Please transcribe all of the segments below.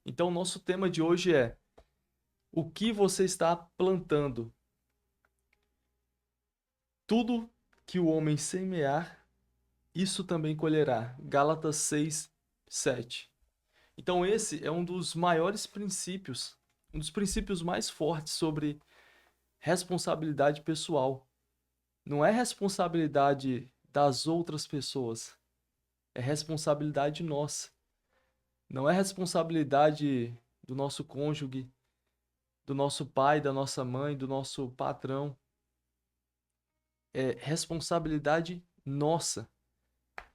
Então, o nosso tema de hoje é: o que você está plantando? Tudo que o homem semear, isso também colherá. Gálatas 6:7. Então, esse é um dos maiores princípios, um dos princípios mais fortes sobre responsabilidade pessoal. Não é responsabilidade das outras pessoas, é responsabilidade nossa. Não é responsabilidade do nosso cônjuge, do nosso pai, da nossa mãe, do nosso patrão. É responsabilidade nossa.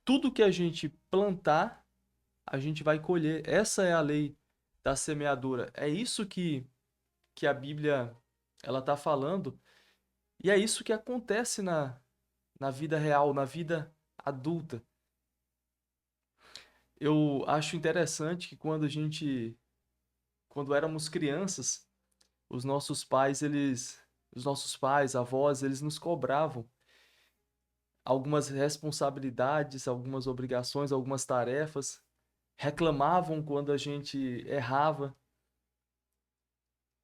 Tudo que a gente plantar, a gente vai colher. Essa é a lei da semeadura. É isso que a Bíblia ela está falando. E é isso que acontece na vida real, na vida adulta. Eu acho interessante que quando éramos crianças, os nossos pais, avós, eles nos cobravam algumas responsabilidades, algumas obrigações, algumas tarefas, reclamavam quando a gente errava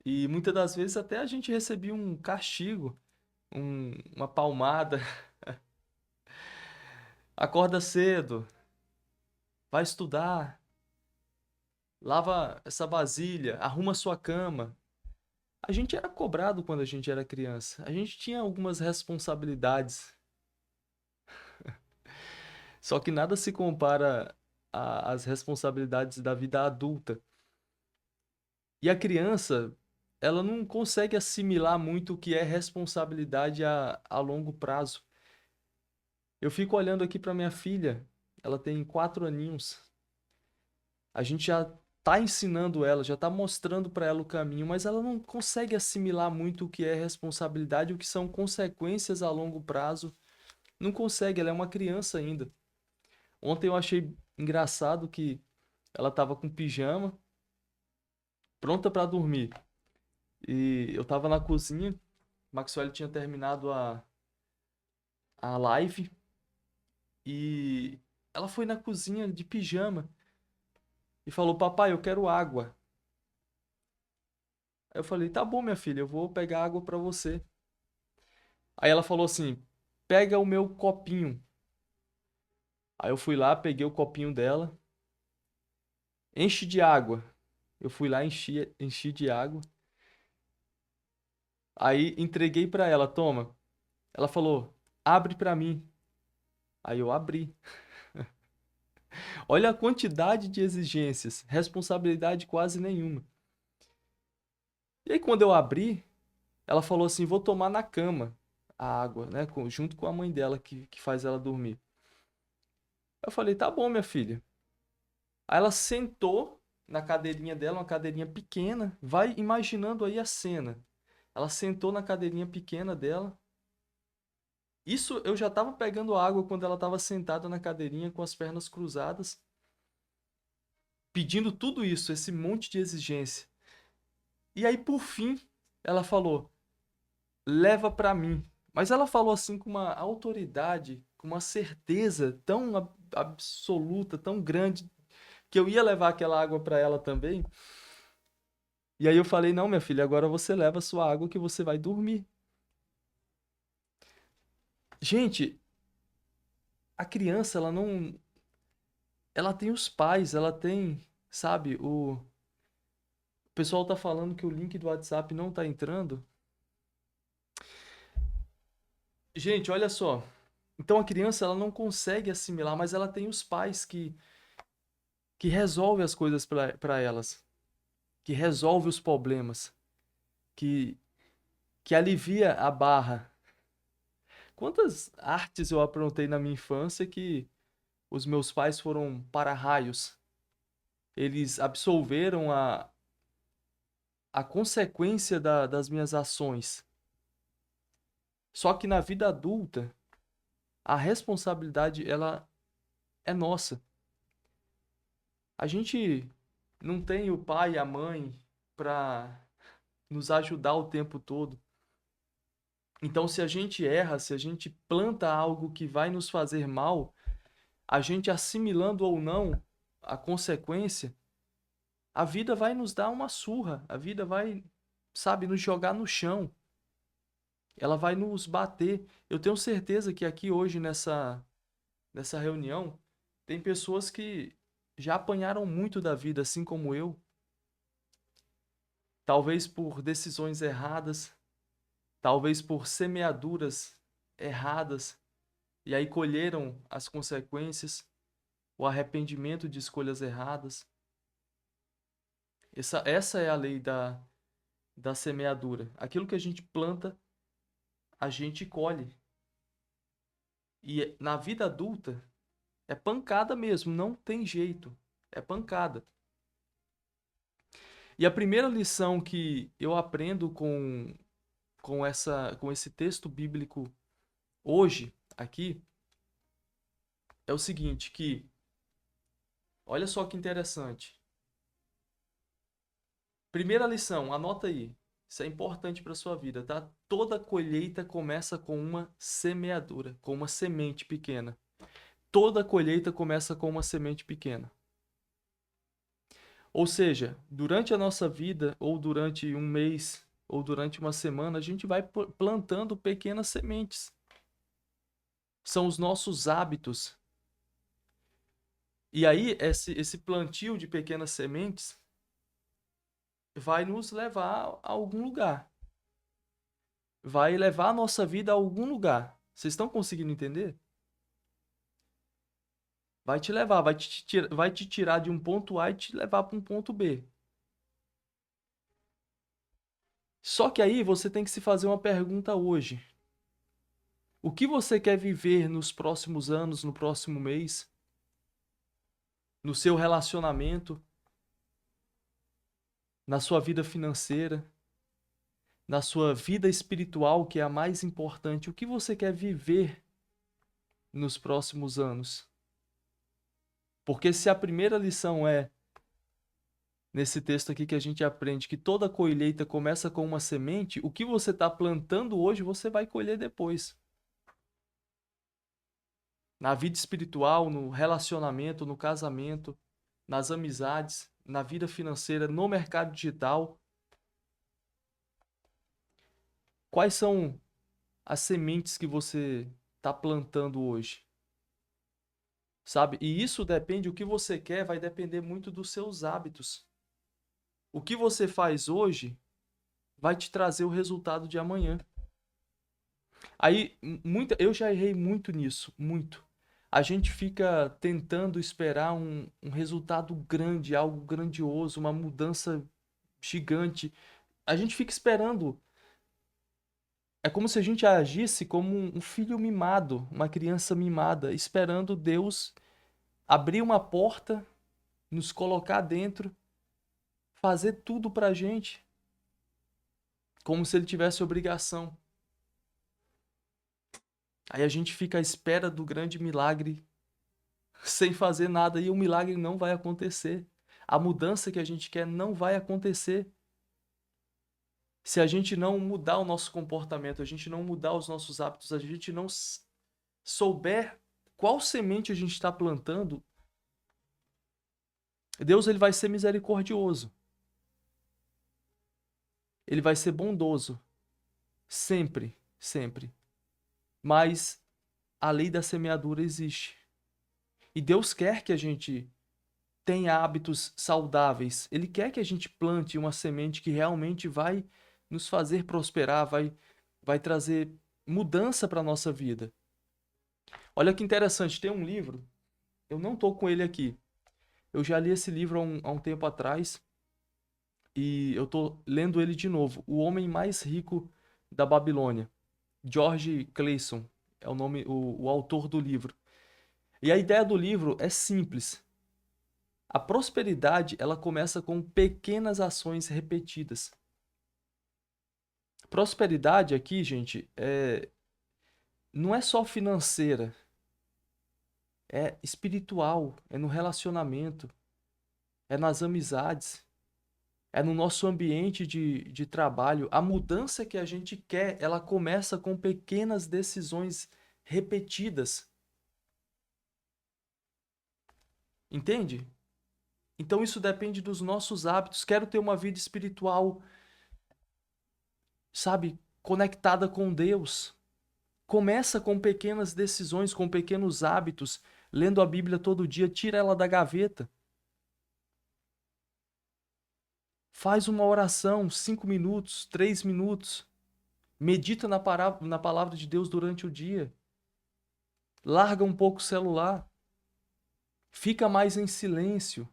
e muitas das vezes até a gente recebia um castigo, uma palmada. Acorda cedo, vai estudar, lava essa vasilha, arruma sua cama. A gente era cobrado quando a gente era criança. A gente tinha algumas responsabilidades, só que nada se compara às responsabilidades da vida adulta. E a criança, ela não consegue assimilar muito o que é responsabilidade a longo prazo. Eu fico olhando aqui para minha filha, ela tem 4 aninhos. A gente já está ensinando ela, já está mostrando para ela o caminho, mas ela não consegue assimilar muito o que é responsabilidade, o que são consequências a longo prazo. Não consegue, ela é uma criança ainda. Ontem eu achei engraçado que ela estava com pijama, pronta para dormir. E eu estava na cozinha, Maxwell tinha terminado a live e ela foi na cozinha de pijama e falou: Papai, eu quero água. Aí eu falei: Tá bom, minha filha, eu vou pegar água para você. Aí ela falou assim: Pega o meu copinho. Aí eu fui lá, peguei o copinho dela, enche de água. Eu fui lá, enchi de água. Aí entreguei para ela: Toma. Ela falou: Abre para mim. Aí eu abri. Olha a quantidade de exigências, responsabilidade quase nenhuma. E aí, quando eu abri, ela falou assim: Vou tomar na cama a água, né? Junto com a mãe dela, que faz ela dormir. Eu falei: Tá bom, minha filha. Aí ela sentou na cadeirinha dela, uma cadeirinha pequena. Vai imaginando aí a cena. Ela sentou na cadeirinha pequena dela. Isso eu já estava pegando água quando ela estava sentada na cadeirinha com as pernas cruzadas, pedindo tudo isso, esse monte de exigência. E aí, por fim, ela falou: Leva para mim. Mas ela falou assim com uma autoridade, com uma certeza tão absoluta, tão grande, que eu ia levar aquela água para ela também. E aí eu falei: Não, minha filha, agora você leva a sua água que você vai dormir. Gente, a criança, ela não. Ela tem os pais, ela tem. Sabe, o pessoal tá falando que o link do WhatsApp não tá entrando. Gente, olha só. Então a criança, ela não consegue assimilar, mas ela tem os pais que resolvem as coisas para elas, que resolve os problemas, que, que alivia a barra. Quantas artes eu aprontei na minha infância que os meus pais foram para-raios. Eles absolveram a consequência das minhas ações. Só que na vida adulta, a responsabilidade ela é nossa. A gente não tem o pai e a mãe para nos ajudar o tempo todo. Então, se a gente erra, se a gente planta algo que vai nos fazer mal, a gente assimilando ou não a consequência, A vida vai nos dar uma surra, a vida vai, sabe, nos jogar no chão. Ela vai nos bater. Eu tenho certeza que aqui hoje nessa reunião tem pessoas que já apanharam muito da vida, assim como eu, talvez por decisões erradas, talvez por semeaduras erradas, e aí colheram as consequências, o arrependimento de escolhas erradas. Essa é a lei da semeadura. Aquilo que a gente planta, a gente colhe. E na vida adulta, é pancada mesmo, não tem jeito. É pancada. E a primeira lição que eu aprendo com esse texto bíblico hoje, aqui, é o seguinte, que, olha só que interessante. Primeira lição, anota aí. Isso é importante para sua vida, tá? Toda colheita começa com uma semeadura, com uma semente pequena. Toda colheita começa com uma semente pequena. Ou seja, durante a nossa vida, ou durante um mês, ou durante uma semana, a gente vai plantando pequenas sementes. São os nossos hábitos. E aí, esse plantio de pequenas sementes vai nos levar a algum lugar. Vai levar a nossa vida a algum lugar. Vocês estão conseguindo entender? Vai te levar, vai te tirar de um ponto A e te levar para um ponto B. Só que aí você tem que se fazer uma pergunta hoje. O que você quer viver nos próximos anos, no próximo mês, no seu relacionamento, na sua vida financeira, na sua vida espiritual, que é a mais importante? O que você quer viver nos próximos anos? Porque se a primeira lição é, nesse texto aqui que a gente aprende, que toda colheita começa com uma semente, o que você está plantando hoje, você vai colher depois. Na vida espiritual, no relacionamento, no casamento, nas amizades, na vida financeira, no mercado digital. Quais são as sementes que você está plantando hoje? Sabe? E isso depende, o que você quer vai depender muito dos seus hábitos. O que você faz hoje vai te trazer o resultado de amanhã. Aí, eu já errei muito nisso, muito. A gente fica tentando esperar um resultado grande, algo grandioso, uma mudança gigante. A gente fica esperando. É como se a gente agisse como um filho mimado, uma criança mimada, esperando Deus abrir uma porta, nos colocar dentro, fazer tudo pra gente, como se ele tivesse obrigação. Aí a gente fica à espera do grande milagre sem fazer nada e o milagre não vai acontecer. A mudança que a gente quer não vai acontecer. Se a gente não mudar o nosso comportamento, a gente não mudar os nossos hábitos, a gente não souber qual semente a gente está plantando, Deus ele vai ser misericordioso. Ele vai ser bondoso. Sempre, sempre. Mas a lei da semeadura existe. E Deus quer que a gente tenha hábitos saudáveis. Ele quer que a gente plante uma semente que realmente vai nos fazer prosperar, vai trazer mudança para a nossa vida. Olha que interessante, tem um livro, eu não estou com ele aqui. Eu já li esse livro há um tempo atrás e eu estou lendo ele de novo. O Homem Mais Rico da Babilônia. George Clason é o nome, o autor do livro. E a ideia do livro é simples. A prosperidade, ela começa com pequenas ações repetidas. Prosperidade aqui, gente, não é só financeira, é espiritual, é no relacionamento, é nas amizades, é no nosso ambiente de trabalho. A mudança que a gente quer, ela começa com pequenas decisões repetidas. Entende? Então isso depende dos nossos hábitos. Quero ter uma vida espiritual, sabe, conectada com Deus. Começa com pequenas decisões, com pequenos hábitos, lendo a Bíblia todo dia, tira ela da gaveta. Faz uma oração, 5 minutos, 3 minutos. Medita na palavra de Deus durante o dia. Larga um pouco o celular. Fica mais em silêncio.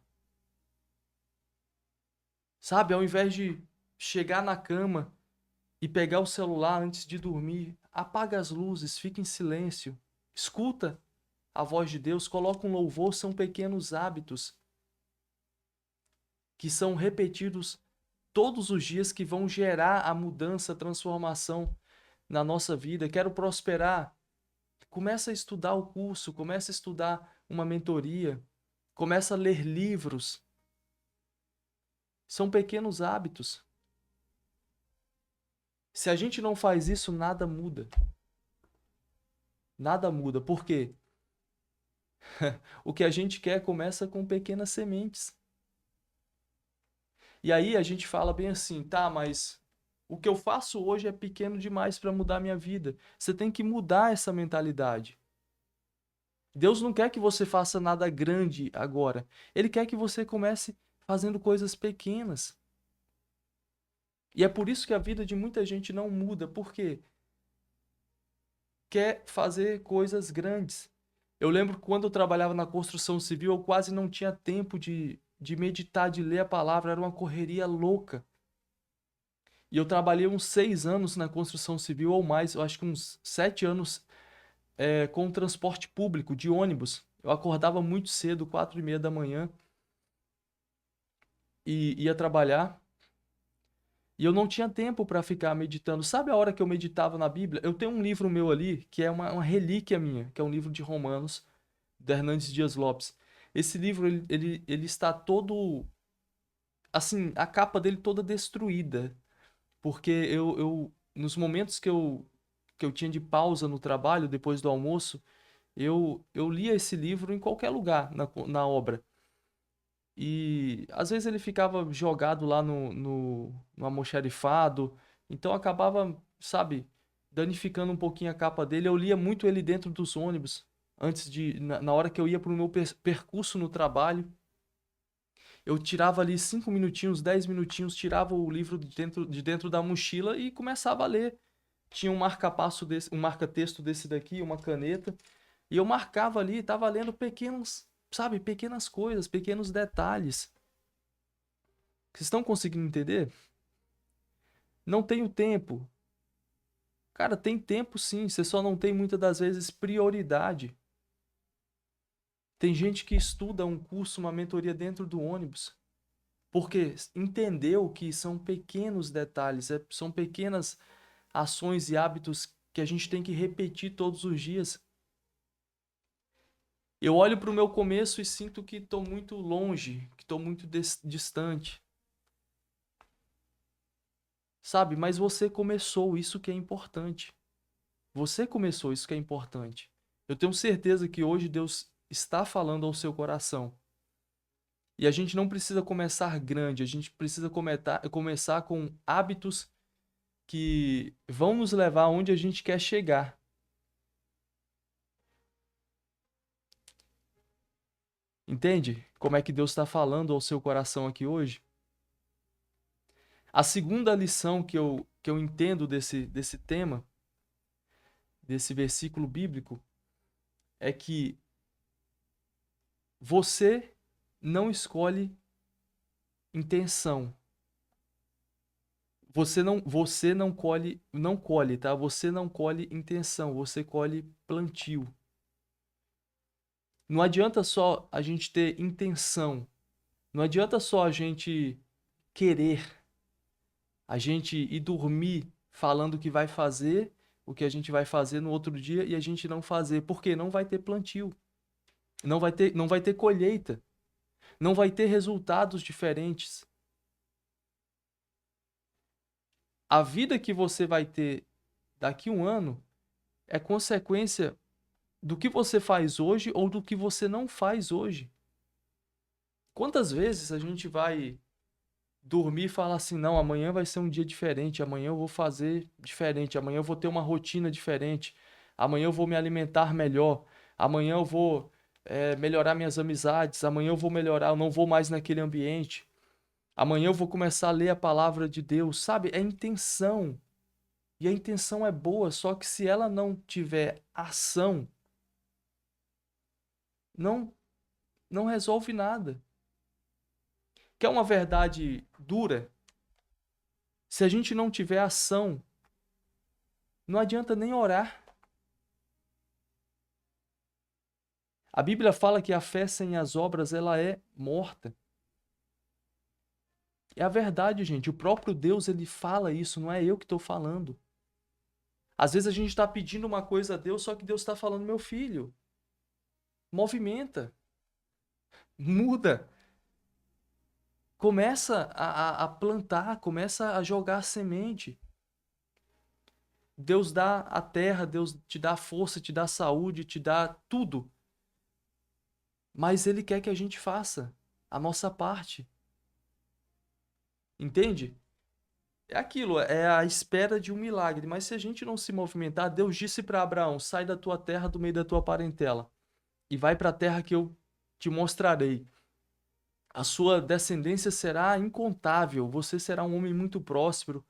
Sabe, ao invés de chegar na cama e pegar o celular antes de dormir, apaga as luzes, fica em silêncio. Escuta a voz de Deus, coloca um louvor, são pequenos hábitos que são repetidos todos os dias que vão gerar a mudança, a transformação na nossa vida. Quero prosperar. Começa a estudar o curso, começa a estudar uma mentoria, começa a ler livros. São pequenos hábitos. Se a gente não faz isso, nada muda. Nada muda. Por quê? O que a gente quer começa com pequenas sementes. E aí a gente fala bem assim, tá, mas o que eu faço hoje é pequeno demais para mudar a minha vida. Você tem que mudar essa mentalidade. Deus não quer que você faça nada grande agora. Ele quer que você comece fazendo coisas pequenas. E é por isso que a vida de muita gente não muda, porque quer fazer coisas grandes. Eu lembro que quando eu trabalhava na construção civil, eu quase não tinha tempo de meditar, de ler a palavra, era uma correria louca. E eu trabalhei uns 6 anos na construção civil ou mais, eu acho que uns 7 anos com transporte público, de ônibus. Eu acordava muito cedo, 4:30 da manhã, e ia trabalhar. E eu não tinha tempo para ficar meditando. Sabe a hora que eu meditava na Bíblia? Eu tenho um livro meu ali, que é uma relíquia minha, que é um livro de Romanos, do Hernandes Dias Lopes. Esse livro, ele está todo, assim, a capa dele toda destruída. Porque nos momentos que eu tinha de pausa no trabalho, depois do almoço, eu lia esse livro em qualquer lugar na obra. E às vezes ele ficava jogado lá no almoxarifado, então acabava, sabe, danificando um pouquinho a capa dele. Eu lia muito ele dentro dos ônibus, na hora que eu ia para o meu percurso no trabalho. Eu tirava ali 5 minutinhos, 10 minutinhos, tirava o livro de dentro da mochila e começava a ler. Tinha um marca-passo desse, um marca-texto desse daqui, uma caneta, e eu marcava ali, estava lendo pequenos, sabe, pequenas coisas, pequenos detalhes. Vocês estão conseguindo entender? Não tenho tempo. Cara, tem tempo sim, você só não tem muitas das vezes prioridade. Tem gente que estuda um curso, uma mentoria dentro do ônibus, porque entendeu que são pequenos detalhes, são pequenas ações e hábitos que a gente tem que repetir todos os dias. Eu olho para o meu começo e sinto que estou muito longe, que estou muito distante. Sabe? Mas você começou, isso que é importante. Você começou, isso que é importante. Eu tenho certeza que hoje Deus está falando ao seu coração. E a gente não precisa começar grande, a gente precisa começar com hábitos que vão nos levar aonde a gente quer chegar. Entende? Como é que Deus está falando ao seu coração aqui hoje? A segunda lição que eu entendo desse tema, desse versículo bíblico, é que você não escolhe intenção. Você não colhe, tá? Você não colhe intenção, você colhe plantio. Não adianta só a gente ter intenção. Não adianta só a gente querer, a gente ir dormir falando que vai fazer o que a gente vai fazer no outro dia e a gente não fazer, porque não vai ter plantio, não vai ter colheita, não vai ter resultados diferentes. A vida que você vai ter daqui a um ano é consequência do que você faz hoje ou do que você não faz hoje. Quantas vezes a gente vai dormir e falar assim, não, amanhã vai ser um dia diferente, amanhã eu vou fazer diferente, amanhã eu vou ter uma rotina diferente, amanhã eu vou me alimentar melhor, amanhã eu vou melhorar minhas amizades, amanhã eu vou melhorar, eu não vou mais naquele ambiente, amanhã eu vou começar a ler a palavra de Deus, sabe? É intenção. E a intenção é boa, só que se ela não tiver ação, não, não resolve nada. Quer uma verdade dura? Se a gente não tiver ação, não adianta nem orar. A Bíblia fala que a fé sem as obras, ela é morta. É a verdade, gente. O próprio Deus, ele fala isso, não é eu que estou falando. Às vezes a gente está pedindo uma coisa a Deus, só que Deus está falando, meu filho, movimenta, muda. Começa a plantar, começa a jogar a semente. Deus dá a terra, Deus te dá força, te dá saúde, te dá tudo. Mas Ele quer que a gente faça a nossa parte. Entende? É aquilo, é a espera de um milagre. Mas se a gente não se movimentar, Deus disse para Abraão: sai da tua terra, do meio da tua parentela, e vai para a terra que eu te mostrarei. A sua descendência será incontável, você será um homem muito próspero.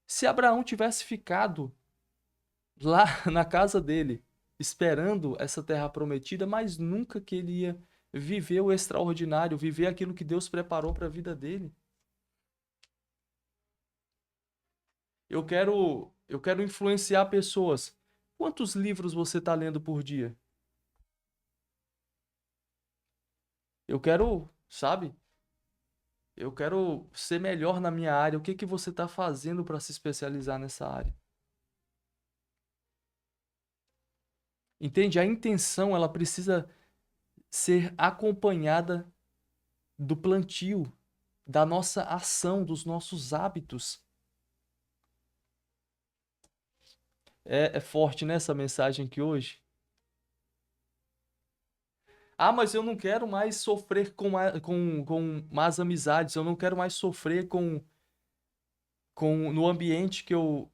Se Abraão tivesse ficado lá na casa dele, esperando essa terra prometida, mas nunca queria viver o extraordinário, viver aquilo que Deus preparou para a vida dele. Eu quero influenciar pessoas. Quantos livros você está lendo por dia? Eu quero, sabe? Eu quero ser melhor na minha área. O que que você está fazendo para se especializar nessa área? Entende? A intenção, ela precisa ser acompanhada do plantio, da nossa ação, dos nossos hábitos. É forte nessa mensagem aqui hoje. Ah, mas eu não quero mais sofrer com más amizades, eu não quero mais sofrer no ambiente que eu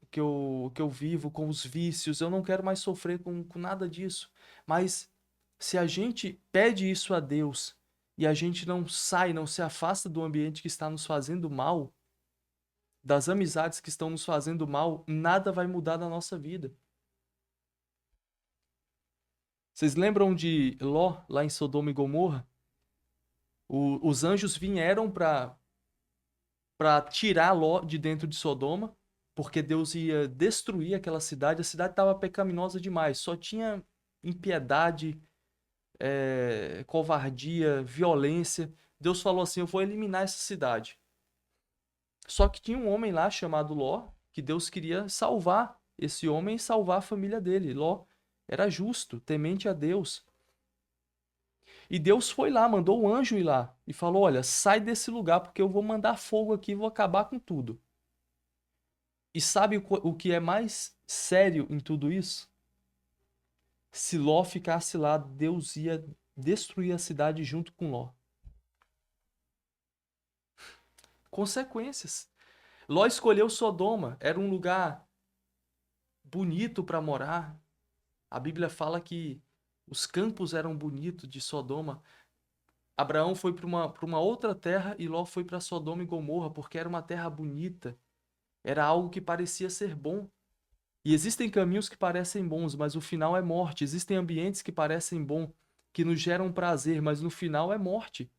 vivo, com os vícios, eu não quero mais sofrer com nada disso. Mas se a gente pede isso a Deus e a gente não sai, não se afasta do ambiente que está nos fazendo mal, das amizades que estão nos fazendo mal, nada vai mudar na nossa vida. Vocês lembram de Ló, lá em Sodoma e Gomorra? Os anjos vieram para tirar Ló de dentro de Sodoma, porque Deus ia destruir aquela cidade. A cidade estava pecaminosa demais, só tinha impiedade, covardia, violência. Deus falou assim: eu vou eliminar essa cidade. Só que tinha um homem lá chamado Ló, que Deus queria salvar esse homem e salvar a família dele. Ló era justo, temente a Deus. E Deus foi lá, mandou o anjo ir lá e falou: olha, sai desse lugar porque eu vou mandar fogo aqui e vou acabar com tudo. E sabe o que é mais sério em tudo isso? Se Ló ficasse lá, Deus ia destruir a cidade junto com Ló. Consequências. Ló escolheu Sodoma, era um lugar bonito para morar. A Bíblia fala que os campos eram bonitos de Sodoma. Abraão foi para uma outra terra e Ló foi para Sodoma e Gomorra, porque era uma terra bonita. Era algo que parecia ser bom. E existem caminhos que parecem bons, mas o final é morte. Existem ambientes que parecem bom, que nos geram prazer, mas no final é morte.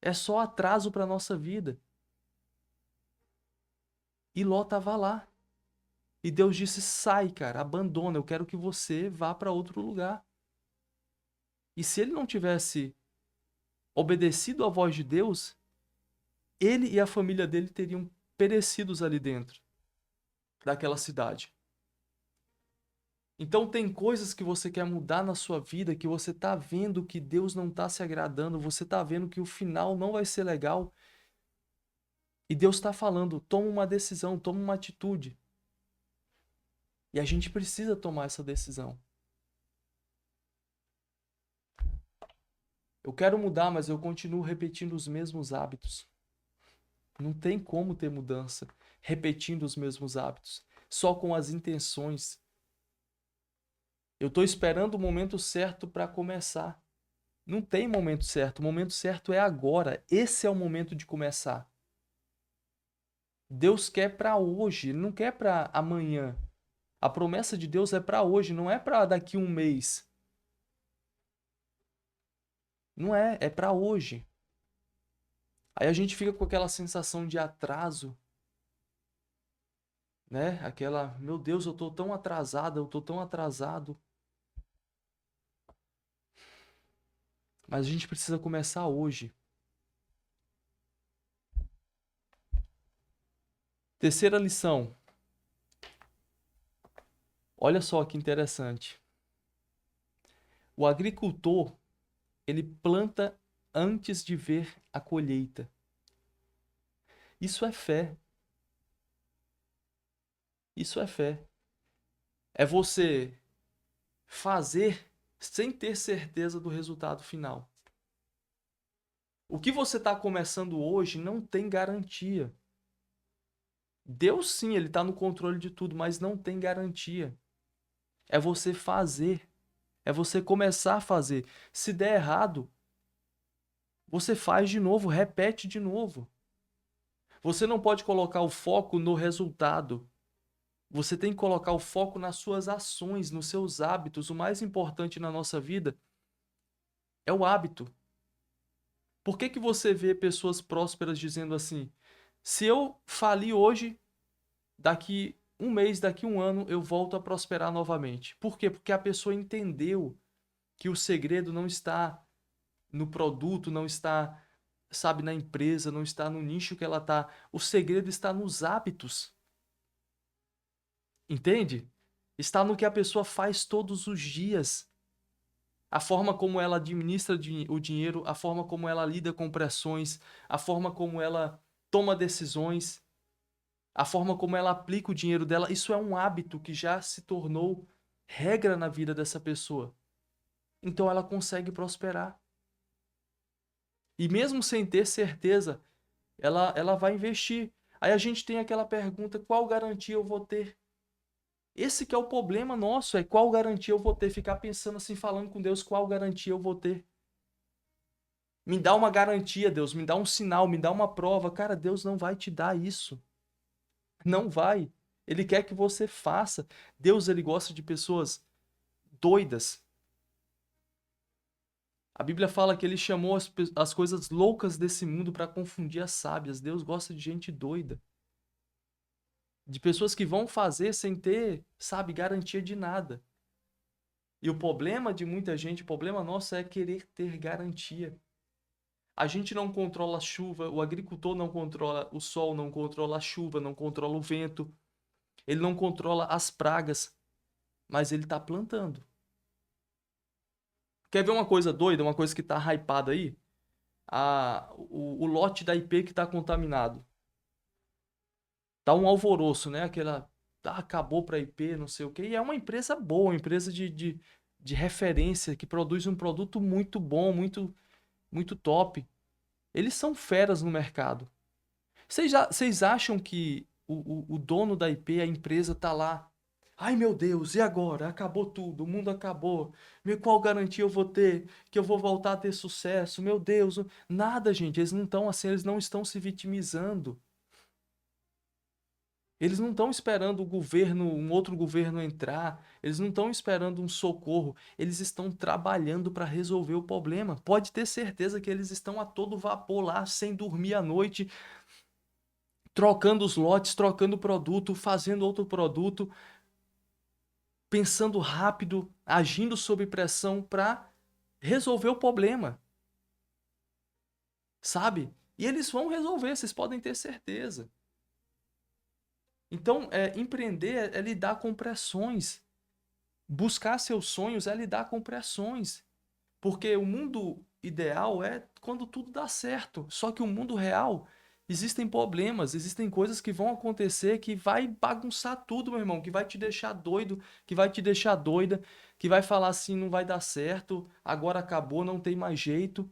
É só atraso para a nossa vida. E Ló estava lá. E Deus disse: sai, cara, abandona, eu quero que você vá para outro lugar. E se ele não tivesse obedecido à voz de Deus, ele e a família dele teriam perecidos ali dentro daquela cidade. Então tem coisas que você quer mudar na sua vida, que você tá vendo que Deus não tá se agradando, você tá vendo que o final não vai ser legal, e Deus está falando: toma uma decisão, toma uma atitude. E a gente precisa tomar essa decisão. Eu quero mudar, mas eu continuo repetindo os mesmos hábitos. Não tem como ter mudança repetindo os mesmos hábitos, só com as intenções. Eu estou esperando o momento certo para começar. Não tem momento certo. O momento certo é agora. Esse é o momento de começar. Deus quer para hoje, Ele não quer para amanhã. A promessa de Deus é para hoje, não é para daqui um mês. Não é, é para hoje. Aí a gente fica com aquela sensação de atraso, né? Aquela, meu Deus, eu tô tão atrasada, eu tô tão atrasado. Mas a gente precisa começar hoje. Terceira lição. Olha só que interessante. O agricultor, ele planta antes de ver a colheita. Isso é fé. Isso é fé. É você fazer sem ter certeza do resultado final. O que você está começando hoje não tem garantia. Deus sim, ele está no controle de tudo, mas não tem garantia. É você fazer. É você começar a fazer. Se der errado, você faz de novo, repete de novo. Você não pode colocar o foco no resultado. Você tem que colocar o foco nas suas ações, nos seus hábitos. O mais importante na nossa vida é o hábito. Por que que você vê pessoas prósperas dizendo assim: se eu falir hoje, daqui um mês, daqui um ano, eu volto a prosperar novamente? Por quê? Porque a pessoa entendeu que o segredo não está no produto, não está, sabe, na empresa, não está no nicho que ela está. O segredo está nos hábitos. Entende? Está no que a pessoa faz todos os dias. A forma como ela administra o dinheiro, a forma como ela lida com pressões, a forma como ela toma decisões, a forma como ela aplica o dinheiro dela, isso é um hábito que já se tornou regra na vida dessa pessoa. Então ela consegue prosperar. E mesmo sem ter certeza, ela vai investir. Aí a gente tem aquela pergunta: qual garantia eu vou ter? Esse que é o problema nosso, é qual garantia eu vou ter? Ficar pensando assim, falando com Deus, qual garantia eu vou ter? Me dá uma garantia, Deus, me dá um sinal, me dá uma prova. Cara, Deus não vai te dar isso. Não vai. Ele quer que você faça. Deus, ele gosta de pessoas doidas. A Bíblia fala que ele chamou as coisas loucas desse mundo para confundir as sábias. Deus gosta de gente doida. De pessoas que vão fazer sem ter, sabe, garantia de nada. E o problema de muita gente, o problema nosso é querer ter garantia. A gente não controla a chuva, o agricultor não controla o sol, não controla a chuva, não controla o vento, ele não controla as pragas, mas ele está plantando. Quer ver uma coisa doida, uma coisa que está hypada aí? O lote da IP que está contaminado. Tá um alvoroço, né? Aquela. Acabou para a IP, não sei o quê. E é uma empresa boa, uma empresa de referência, que produz um produto muito bom, muito top. Eles são feras no mercado. Vocês acham que o dono da IP, a empresa, tá lá? Ai meu Deus, e agora? Acabou tudo, o mundo acabou. Qual garantia eu vou ter que eu vou voltar a ter sucesso? Meu Deus, nada, gente. Eles não estão assim, eles não estão se vitimizando. Eles não estão esperando o governo, um outro governo entrar. Eles não estão esperando um socorro. Eles estão trabalhando para resolver o problema. Pode ter certeza que eles estão a todo vapor lá, sem dormir à noite, trocando os lotes, trocando produto, fazendo outro produto, pensando rápido, agindo sob pressão para resolver o problema, sabe? E eles vão resolver, vocês podem ter certeza. Então, empreender é lidar com pressões. Buscar seus sonhos é lidar com pressões. Porque o mundo ideal é quando tudo dá certo. Só que o mundo real Existem problemas, existem coisas que vão acontecer que vai bagunçar tudo, meu irmão, que vai te deixar doido, que vai te deixar doida, que vai falar assim, não vai dar certo, agora acabou, não tem mais jeito.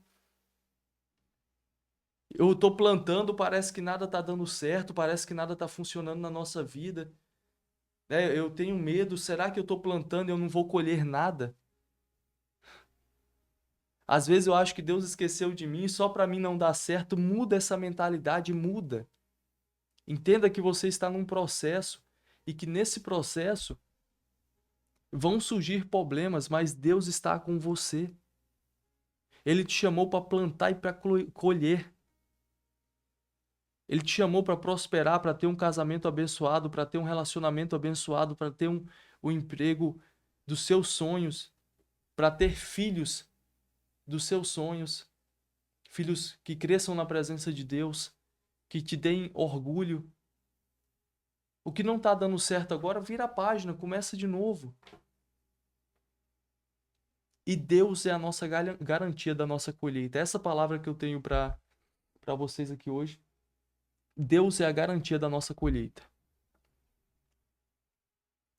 Eu tô plantando, parece que nada tá dando certo, parece que nada tá funcionando na nossa vida. Né? Eu tenho medo, será que eu tô plantando e eu não vou colher nada? Às vezes eu acho que Deus esqueceu de mim só para mim não dar certo. Muda essa mentalidade, muda. Entenda que você está num processo e que nesse processo vão surgir problemas, mas Deus está com você. Ele te chamou para plantar e para colher. Ele te chamou para prosperar, para ter um casamento abençoado, para ter um relacionamento abençoado, para ter o emprego dos seus sonhos, para ter filhos dos seus sonhos, filhos que cresçam na presença de Deus, que te deem orgulho. O que não está dando certo agora, vira a página, começa de novo. E Deus é a nossa garantia da nossa colheita. Essa palavra que eu tenho para vocês aqui hoje. Deus é a garantia da nossa colheita.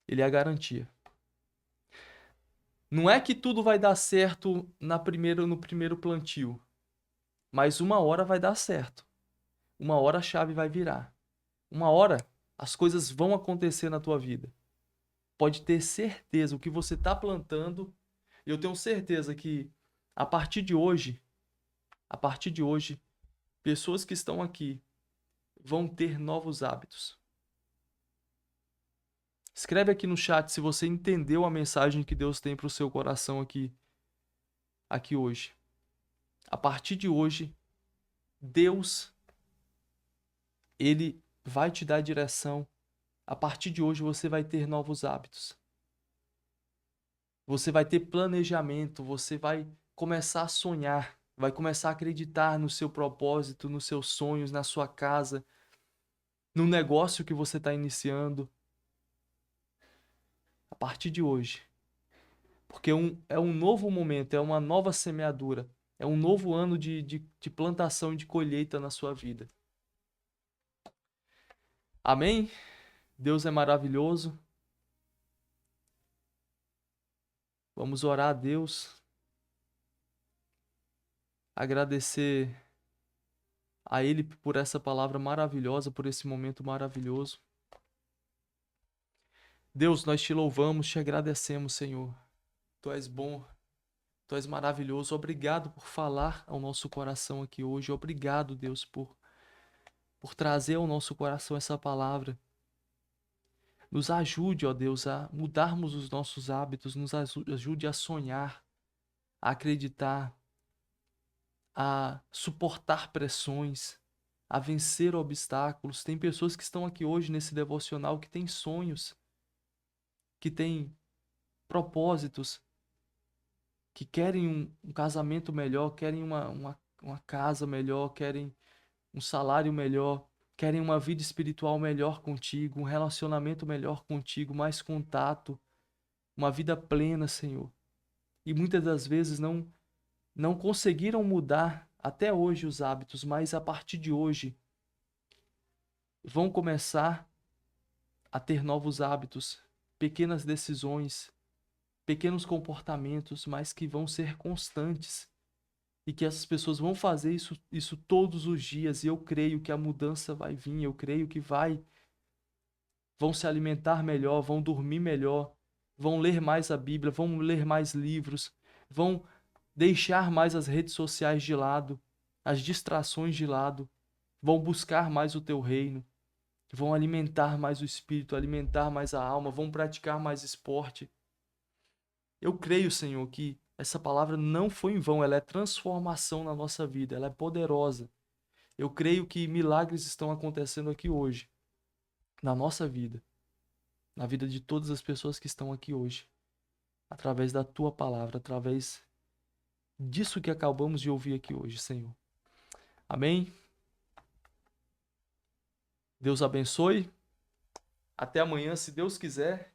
Ele é a garantia. Não é que tudo vai dar certo no primeiro plantio, mas uma hora vai dar certo. Uma hora a chave vai virar. Uma hora as coisas vão acontecer na tua vida. Pode ter certeza, o que você está plantando, eu tenho certeza que a partir de hoje, pessoas que estão aqui vão ter novos hábitos. Escreve aqui no chat se você entendeu a mensagem que Deus tem para o seu coração aqui hoje. A partir de hoje, Deus, Ele vai te dar direção. A partir de hoje você vai ter novos hábitos. Você vai ter planejamento, você vai começar a sonhar, vai começar a acreditar no seu propósito, nos seus sonhos, na sua casa, no negócio que você está iniciando. A partir de hoje. Porque é um novo momento, é uma nova semeadura, é um novo ano de plantação e de colheita na sua vida. Amém? Deus é maravilhoso. Vamos orar a Deus, agradecer a Ele por essa palavra maravilhosa, por esse momento maravilhoso. Deus, nós te louvamos, te agradecemos, Senhor. Tu és bom, tu és maravilhoso. Obrigado por falar ao nosso coração aqui hoje. Obrigado, Deus, por trazer ao nosso coração essa palavra. Nos ajude, ó Deus, a mudarmos os nossos hábitos, nos ajude a sonhar, a acreditar, a suportar pressões, a vencer obstáculos. Tem pessoas que estão aqui hoje nesse devocional que têm sonhos, que têm propósitos, que querem um casamento melhor, querem uma casa melhor, querem um salário melhor, querem uma vida espiritual melhor contigo, um relacionamento melhor contigo, mais contato, uma vida plena, Senhor. E muitas das vezes não conseguiram mudar até hoje os hábitos, mas a partir de hoje vão começar a ter novos hábitos, pequenas decisões, pequenos comportamentos, mas que vão ser constantes. E que essas pessoas vão fazer isso todos os dias. E eu creio que a mudança vai vir, eu creio que vão se alimentar melhor, vão dormir melhor, vão ler mais a Bíblia, vão ler mais livros, vão deixar mais as redes sociais de lado, as distrações de lado, vão buscar mais o teu reino, vão alimentar mais o espírito, alimentar mais a alma, vão praticar mais esporte. Eu creio, Senhor, que essa palavra não foi em vão, ela é transformação na nossa vida, ela é poderosa. Eu creio que milagres estão acontecendo aqui hoje, na nossa vida, na vida de todas as pessoas que estão aqui hoje, através da tua palavra, através disso que acabamos de ouvir aqui hoje, Senhor. Amém? Deus abençoe. Até amanhã, se Deus quiser.